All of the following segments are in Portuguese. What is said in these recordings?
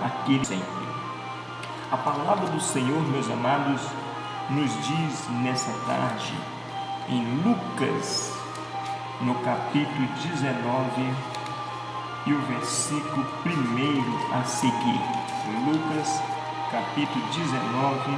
aquele sempre. A palavra do Senhor, meus amados, nos diz nessa tarde, em Lucas, no capítulo 19, e o versículo 1 a seguir. Lucas, capítulo 19,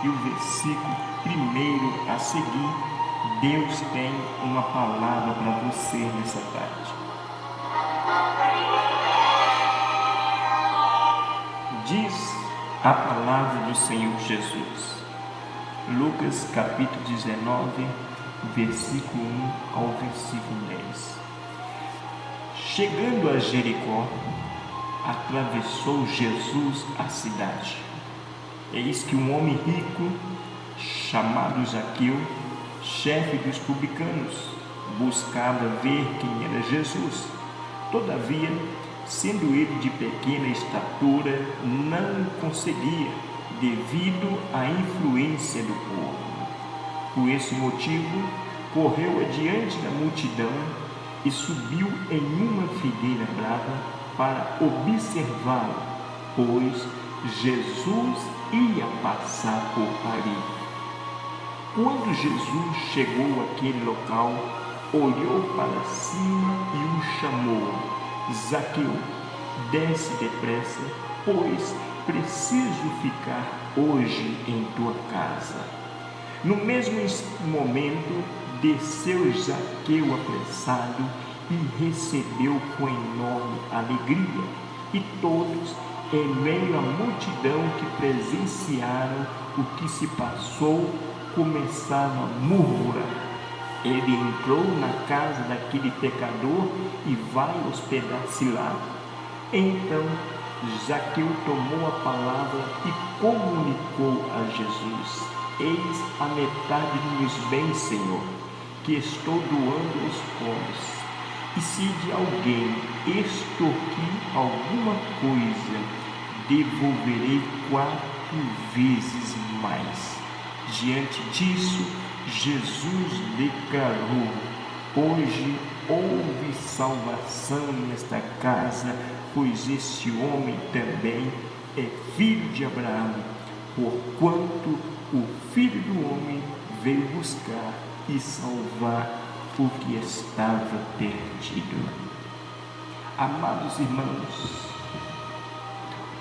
e o versículo 1 a seguir. Deus tem uma palavra para você nessa tarde. Diz a palavra do Senhor Jesus. Lucas capítulo 19, versículo 1 ao versículo 10. Chegando a Jericó, atravessou Jesus a cidade. Eis que um homem rico, chamado Zaqueu, chefe dos publicanos, buscava ver quem era Jesus. Todavia, sendo ele de pequena estatura, não conseguia, devido à influência do povo. Por esse motivo, correu adiante da multidão e subiu em uma figueira brava para observá-lo, pois Jesus ia passar por ali. Quando Jesus chegou àquele local, olhou para cima e o chamou: Zaqueu, desce depressa, pois preciso ficar hoje em tua casa. No mesmo momento, desceu Zaqueu apressado e recebeu com enorme alegria, e todos, em meio à multidão que presenciaram o que se passou, começaram a murmurar. Ele entrou na casa daquele pecador e vai hospedar-se lá. Então Zaqueu tomou a palavra e comunicou a Jesus: Eis a metade dos meus bens, Senhor, que estou doando aos pobres. E se de alguém extorquir alguma coisa, devolverei 4 vezes mais. Diante disso, Jesus declarou: Hoje houve salvação nesta casa, pois este homem também é filho de Abraão, porquanto o Filho do Homem veio buscar e salvar o que estava perdido. Amados irmãos,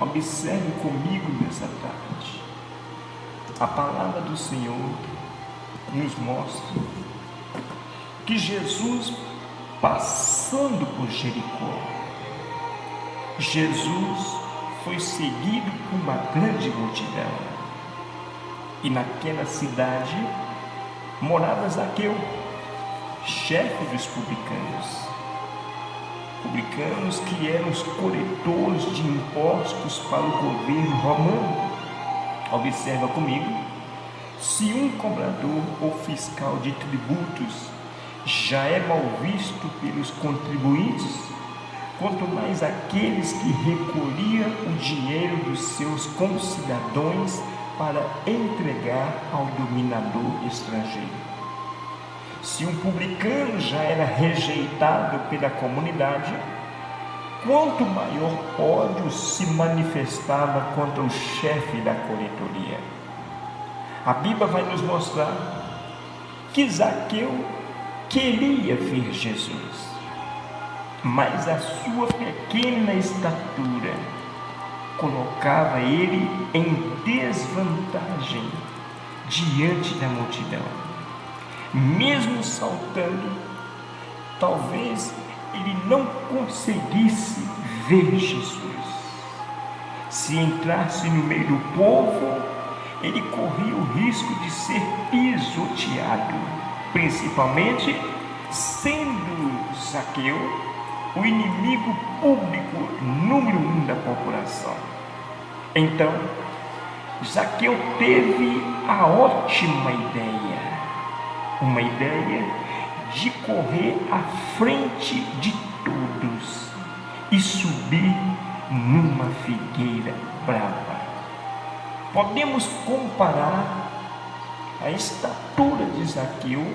observe comigo nessa tarde. A palavra do Senhor nos mostra que Jesus, passando por Jericó, Jesus foi seguido por uma grande multidão. E naquela cidade morava Zaqueu, chefe dos publicanos. Publicanos que eram os coletores de impostos para o governo romano. Observa comigo: se um cobrador ou fiscal de tributos já é mal visto pelos contribuintes, quanto mais aqueles que recolhiam o dinheiro dos seus concidadãos para entregar ao dominador estrangeiro. Se um publicano já era rejeitado pela comunidade, quanto maior ódio se manifestava contra o chefe da coletoria. A Bíblia vai nos mostrar que Zaqueu queria ver Jesus, mas a sua pequena estatura colocava ele em desvantagem diante da multidão. Mesmo saltando, talvez ele não conseguisse ver Jesus. Se entrasse no meio do povo, ele corria o risco de ser pisoteado, principalmente sendo Zaqueu o inimigo público número 1 da população. Então, Zaqueu teve a ótima ideia, uma ideia de correr à frente de todos e subir numa figueira brava. Podemos comparar a estatura de Zaqueu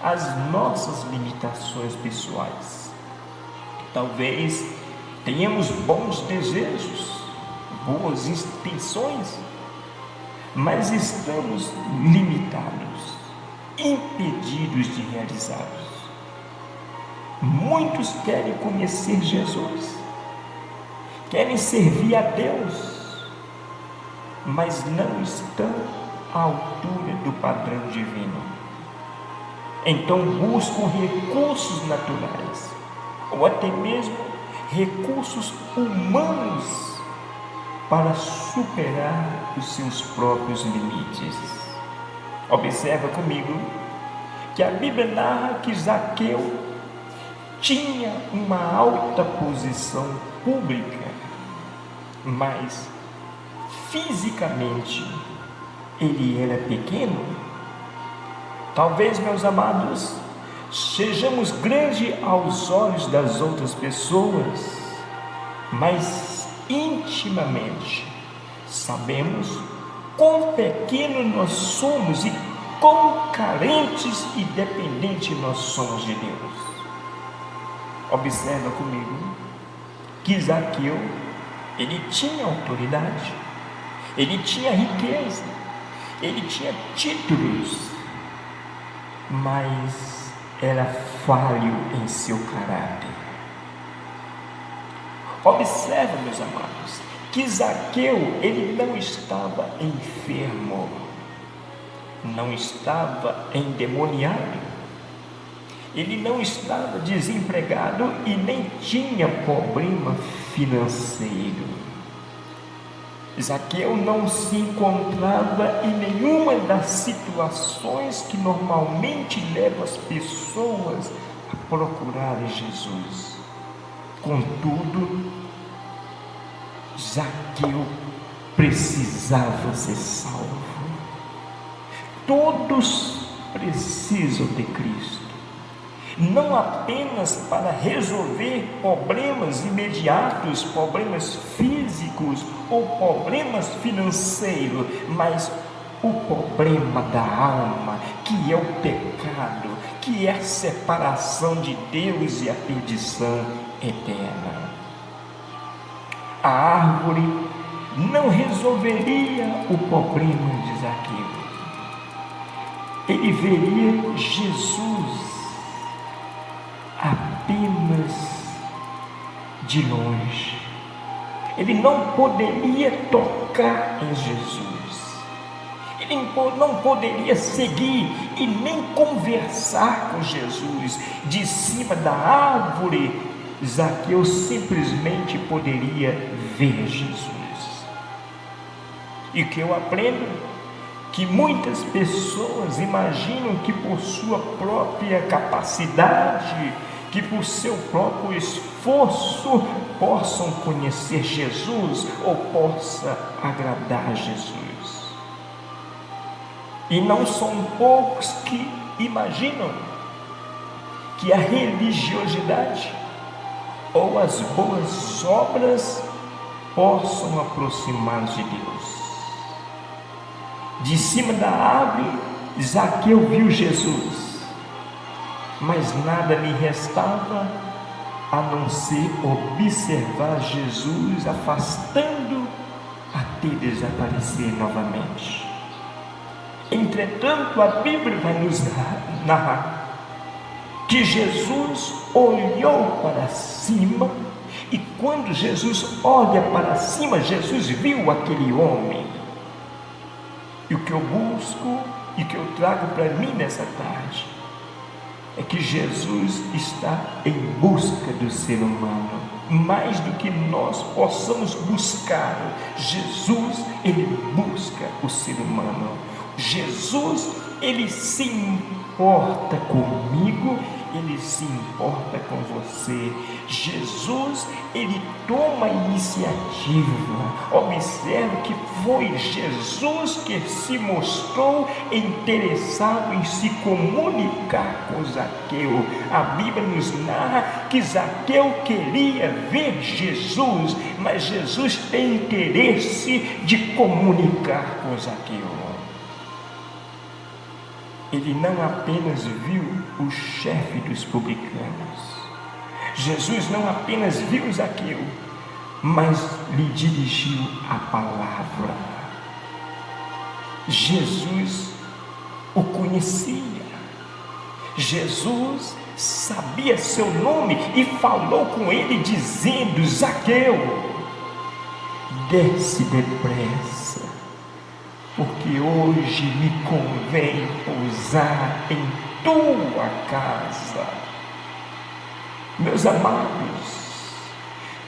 às nossas limitações pessoais. Talvez tenhamos bons desejos, boas intenções, mas estamos limitados, impedidos de realizá-los. Muitos querem conhecer Jesus, querem servir a Deus, mas não estão à altura do padrão divino. Então buscam recursos naturais, ou até mesmo recursos humanos, para superar os seus próprios limites. Observa comigo que a Bíblia narra que Zaqueu tinha uma alta posição pública, mas fisicamente ele era pequeno. Talvez, meus amados, sejamos grandes aos olhos das outras pessoas, mas intimamente sabemos quão pequeno nós somos e quão carentes e dependentes nós somos de Deus. Observa comigo que Zaqueu, ele tinha autoridade, ele tinha riqueza, ele tinha títulos, mas era falho em seu caráter. Observa, meus amados, que Zaqueu, ele não estava enfermo, não estava endemoniado, ele não estava desempregado e nem tinha problema financeiro. Zaqueu não se encontrava em nenhuma das situações que normalmente levam as pessoas a procurarem Jesus. Contudo, Zaqueu precisava ser salvo. Todos precisam de Cristo, não apenas para resolver problemas imediatos, problemas físicos ou problemas financeiros, mas o problema da alma, que é o pecado, que é a separação de Deus e a perdição eterna. A árvore não resolveria o problema de Zaqueu. Ele veria Jesus apenas de longe. Ele não poderia tocar em Jesus, ele não poderia seguir e nem conversar com Jesus. De cima da árvore, Zaqueu simplesmente poderia ver Jesus. E o que eu aprendo? Que muitas pessoas imaginam que por sua própria capacidade, que por seu próprio esforço possam conhecer Jesus ou possa agradar a Jesus. E não são poucos que imaginam que a religiosidade ou as boas obras possam aproximá-los de Deus. De cima da árvore, Zaqueu viu Jesus, mas nada lhe restava a não ser observar Jesus afastando até desaparecer novamente. Entretanto, a Bíblia vai nos narrar que Jesus olhou para cima, e quando Jesus olha para cima, Jesus viu aquele homem. E o que eu busco e o que eu trago para mim nessa tarde é que Jesus está em busca do ser humano, mais do que nós possamos buscar. Jesus, ele busca o ser humano. Jesus, ele se importa comigo, ele se importa com você. Jesus, ele toma a iniciativa. Observe que foi Jesus que se mostrou interessado em se comunicar com Zaqueu. A Bíblia nos narra que Zaqueu queria ver Jesus, mas Jesus tem interesse de comunicar com Zaqueu. Ele não apenas viu o chefe dos publicanos, Jesus não apenas viu Zaqueu, mas lhe dirigiu a palavra. Jesus o conhecia, Jesus sabia seu nome e falou com ele dizendo: Zaqueu, desce depressa, porque hoje me convém pousar em tua casa. Meus amados,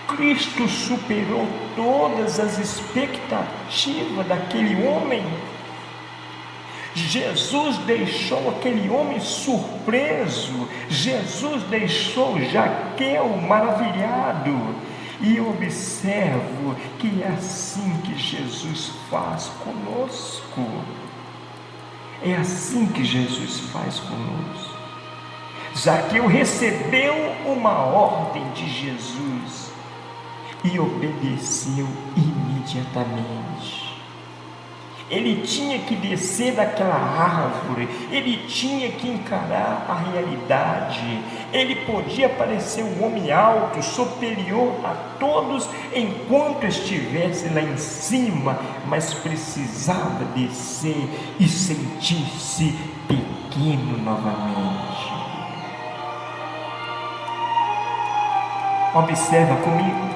Cristo superou todas as expectativas daquele homem. Jesus deixou aquele homem surpreso, Jesus deixou Zaqueu maravilhado. E eu observo que é assim que Jesus faz conosco. É assim que Jesus faz conosco. Zaqueu recebeu uma ordem de Jesus e obedeceu imediatamente. Ele tinha que descer daquela árvore, ele tinha que encarar a realidade. Ele podia parecer um homem alto, superior a todos, enquanto estivesse lá em cima, mas precisava descer e sentir-se pequeno novamente. Observa comigo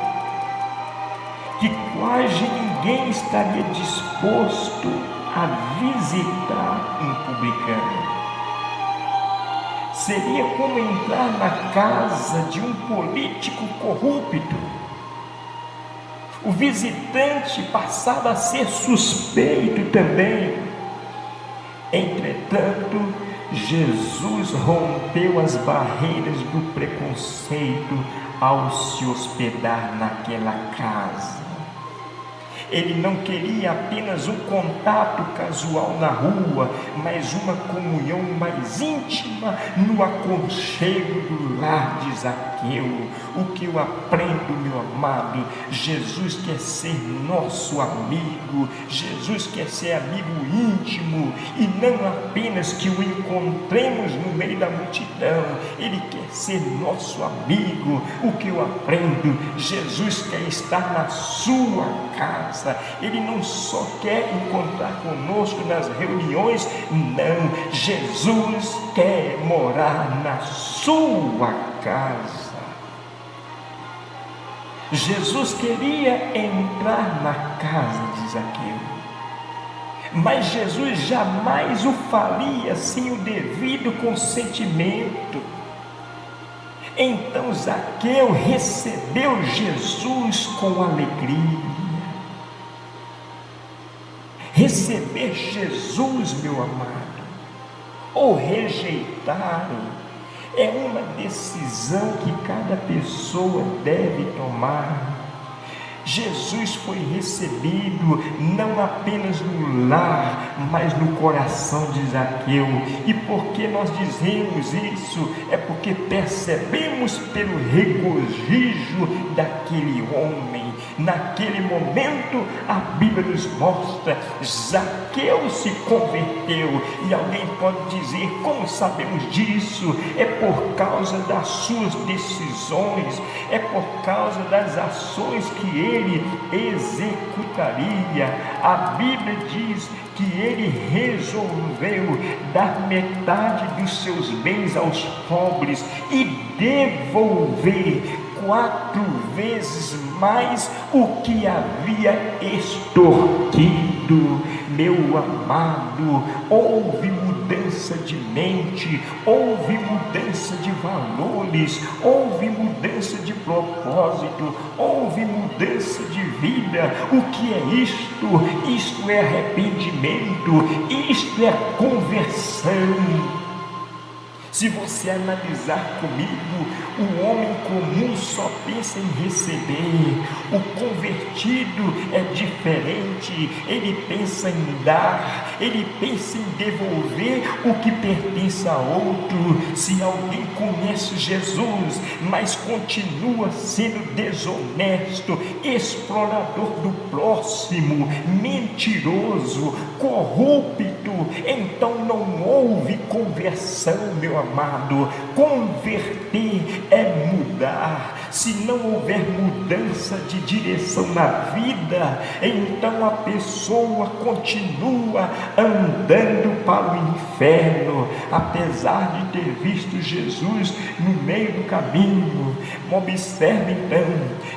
que quase ninguém estaria disposto a visitar um publicano. Seria como entrar na casa de um político corrupto. O visitante passava a ser suspeito também. Entretanto, Jesus rompeu as barreiras do preconceito ao se hospedar naquela casa. Ele não queria apenas um contato casual na rua, mas uma comunhão mais íntima no aconchego do lar de Zaqueu. O que eu aprendo, meu amado, Jesus quer ser nosso amigo, Jesus quer ser amigo íntimo, e não apenas que o encontremos no meio da multidão. Ele quer ser nosso amigo. O que eu aprendo, Jesus quer estar na sua casa. Ele não só quer encontrar conosco nas reuniões, não, Jesus quer morar na sua casa. Jesus queria entrar na casa de Zaqueu, mas Jesus jamais o faria sem o devido consentimento. Então Zaqueu recebeu Jesus com alegria. Receber Jesus, meu amado, ou rejeitá-lo, é uma decisão que cada pessoa deve tomar. Jesus foi recebido não apenas no lar, mas no coração de Zaqueu. E por que nós dizemos isso? É porque percebemos pelo regozijo daquele homem. Naquele momento, a Bíblia nos mostra, Zaqueu se converteu. E alguém pode dizer: como sabemos disso? É por causa das suas decisões, é por causa das ações que ele executaria. A Bíblia diz que ele resolveu dar metade dos seus bens aos pobres e devolver 4 vezes mais o que havia extorquido. Meu amado, houve mudança de mente, houve mudança de valores, houve mudança de propósito, houve mudança de vida. O que é isto? Isto é arrependimento, isto é conversão. Se você analisar comigo, o homem comum só pensa em receber. O convertido é diferente. Ele pensa em dar, ele pensa em devolver o que pertence a outro. Se alguém conhece Jesus, mas continua sendo desonesto, explorador do próximo, mentiroso, corrupto, então não houve conversão, meu amado. Converter é mudar. Se não houver mudança de direção na vida, então a pessoa continua andando para o inferno, apesar de ter visto Jesus no meio do caminho. Observe então,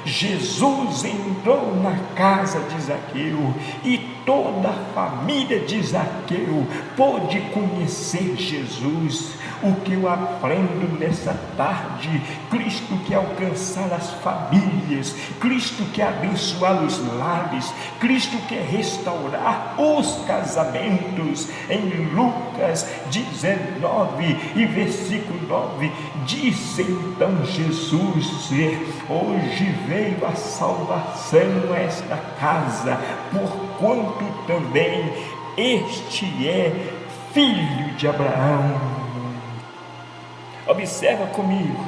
Jesus entrou na casa de Zaqueu e toda a família de Zaqueu pôde conhecer Jesus. O que eu aprendo nessa tarde: Cristo quer alcançar as famílias, Cristo quer abençoar os lares, Cristo quer restaurar os casamentos. Em Lucas 19 e versículo 9, diz então Jesus: hoje veio a salvação a esta casa, porquanto também este é filho de Abraão. Observa comigo,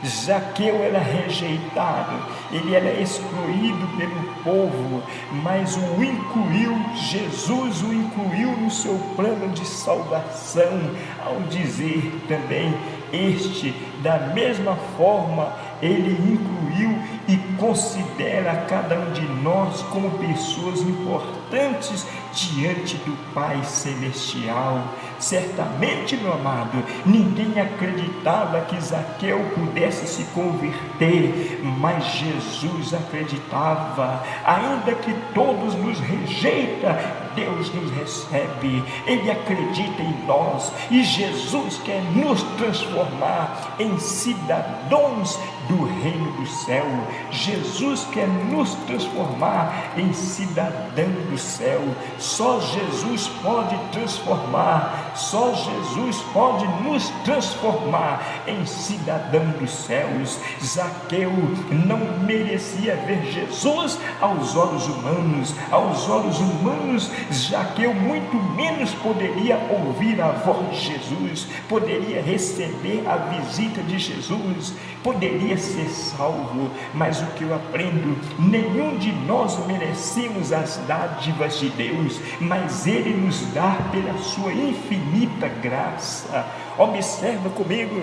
Zaqueu era rejeitado, ele era excluído pelo povo, mas o incluiu, Jesus o incluiu no seu plano de salvação, ao dizer também: este, da mesma forma, ele incluiu e considera cada um de nós como pessoas importantes diante do Pai Celestial. Certamente, meu amado, ninguém acreditava que Zaqueu pudesse se converter, mas Jesus acreditava. Ainda que todos nos rejeitam, Deus nos recebe, Ele acredita em nós, e Jesus quer nos transformar em cidadãos do reino do céu. Jesus quer nos transformar em cidadão do céu. Só Jesus pode transformar, só Jesus pode nos transformar em cidadão dos céus. Zaqueu não merecia ver Jesus aos olhos humanos. Aos olhos humanos, Zaqueu muito menos poderia ouvir a voz de Jesus, poderia receber a visita de Jesus, poderia ser salvo. Mas o que eu aprendo: nenhum de nós merecemos as dádivas de Deus, mas Ele nos dá pela sua infinita graça. Observa comigo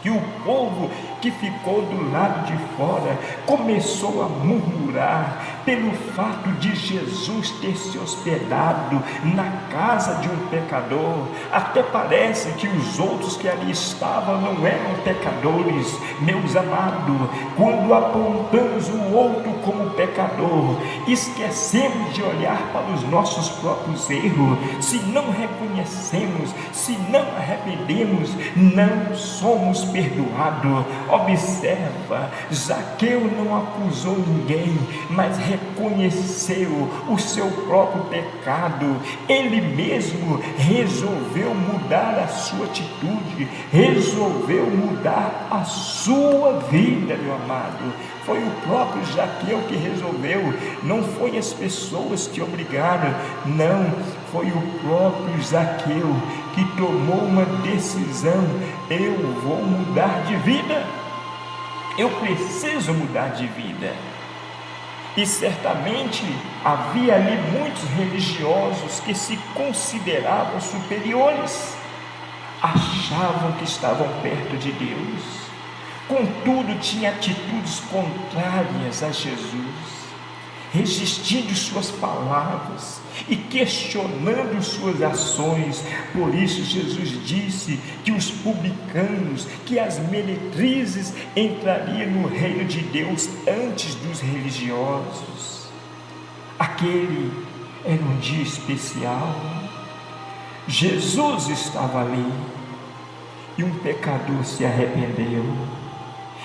que o povo que ficou do lado de fora começou a murmurar pelo fato de Jesus ter se hospedado na casa de um pecador. Até parece que os outros que ali estavam não eram pecadores. Meus amados, quando apontamos o outro como pecador, esquecemos de olhar para os nossos próprios erros. Se não reconhecemos, se não arrependemos, não somos perdoados. Observa, Zaqueu não acusou ninguém, mas reconheceu o seu próprio pecado. Ele mesmo resolveu mudar a sua atitude, resolveu mudar a sua vida, meu amado. Foi o próprio Zaqueu que resolveu, não foi as pessoas que obrigaram, não, foi o próprio Zaqueu que tomou uma decisão: eu vou mudar de vida, eu preciso mudar de vida. E certamente havia ali muitos religiosos que se consideravam superiores, achavam que estavam perto de Deus, contudo tinha atitudes contrárias a Jesus, resistindo suas palavras e questionando suas ações. Por isso Jesus disse que os publicanos, que as meretrizes entrariam no reino de Deus antes dos religiosos. Aquele era um dia especial. Jesus estava ali e um pecador se arrependeu.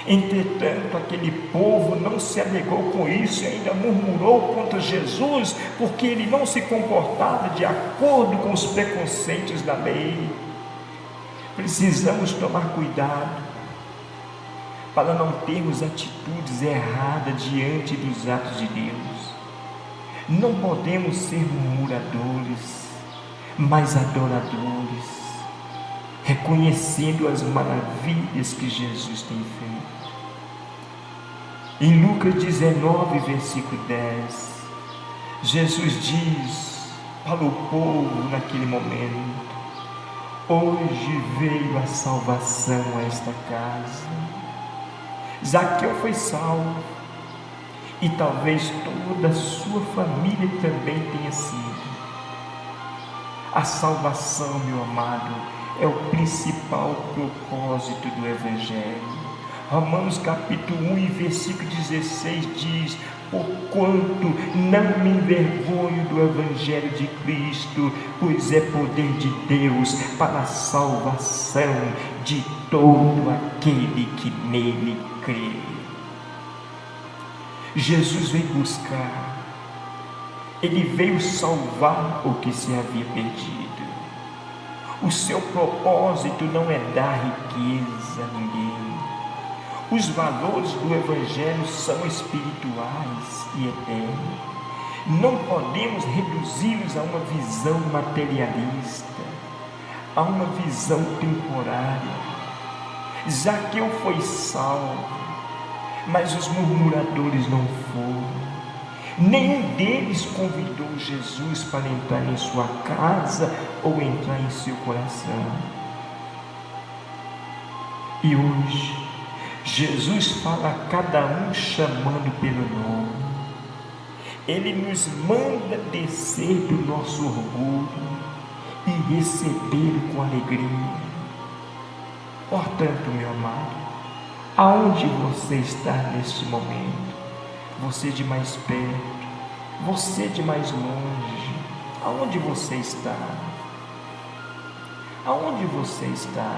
Entretanto, aquele povo não se alegrou com isso e ainda murmurou contra Jesus, porque ele não se comportava de acordo com os preconceitos da lei. Precisamos tomar cuidado para não termos atitudes erradas diante dos atos de Deus. Não podemos ser murmuradores, mas adoradores, reconhecendo as maravilhas que Jesus tem feito. Em Lucas 19, versículo 10, Jesus diz para o povo naquele momento. Hoje veio a salvação a esta casa. Zaqueu foi salvo, e talvez toda a sua família também tenha sido. A salvação, meu amado, é o principal propósito do Evangelho. Romanos capítulo 1 e versículo 16 diz: porquanto não me envergonho do Evangelho de Cristo, pois é poder de Deus para a salvação de todo aquele que nele crê. Jesus veio buscar, Ele veio salvar o que se havia perdido. O seu propósito não é dar riqueza a ninguém. Os valores do Evangelho são espirituais e eternos. Não podemos reduzi-los a uma visão materialista, a uma visão temporária. Zaqueu foi salvo, mas os murmuradores não foram. Nenhum deles convidou Jesus para entrar em sua casa ou entrar em seu coração. E hoje, Jesus fala a cada um chamando pelo nome. Ele nos manda descer do nosso orgulho e recebê-lo com alegria. Portanto, meu amado, aonde você está neste momento? Você de mais perto, você de mais longe, aonde você está? Aonde você está?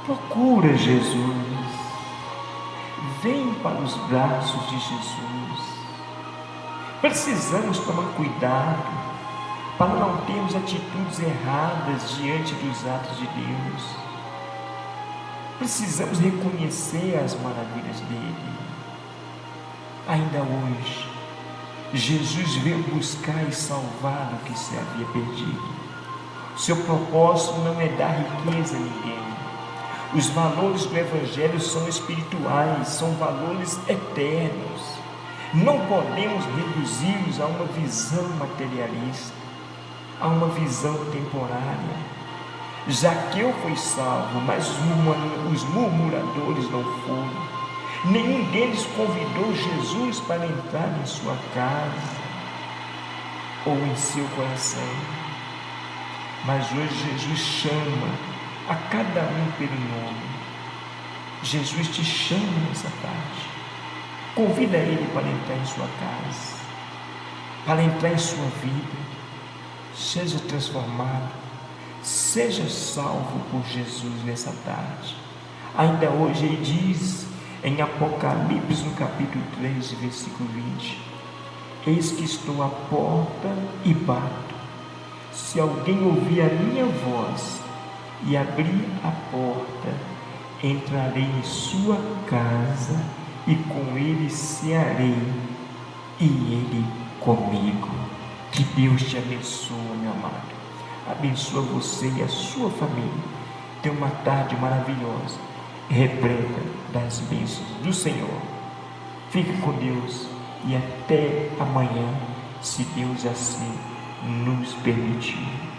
Procura Jesus, vem para os braços de Jesus. Precisamos tomar cuidado para não termos atitudes erradas diante dos atos de Deus. Precisamos reconhecer as maravilhas dele. Ainda hoje, Jesus veio buscar e salvar o que se havia perdido. Seu propósito não é dar riqueza a ninguém. Os valores do Evangelho são espirituais, são valores eternos. Não podemos reduzi-los a uma visão materialista, a uma visão temporária. Zaqueu foi salvo, mas os murmuradores não foram. Nenhum deles convidou Jesus para entrar em sua casa ou em seu coração. Mas hoje Jesus chama a cada um pelo nome. Jesus te chama nessa tarde. Convida Ele para entrar em sua casa, para entrar em sua vida. Seja transformado, seja salvo por Jesus nessa tarde. Ainda hoje Ele diz em Apocalipse, no capítulo 3, versículo 20: eis que estou à porta e bato. Se alguém ouvir a minha voz e abrir a porta, entrarei em sua casa e com ele cearei e ele comigo. Que Deus te abençoe, meu amado. Abençoa você e a sua família. Tenha uma tarde maravilhosa, repleta das bênçãos do Senhor. Fique com Deus e até amanhã, se Deus assim nos permitir.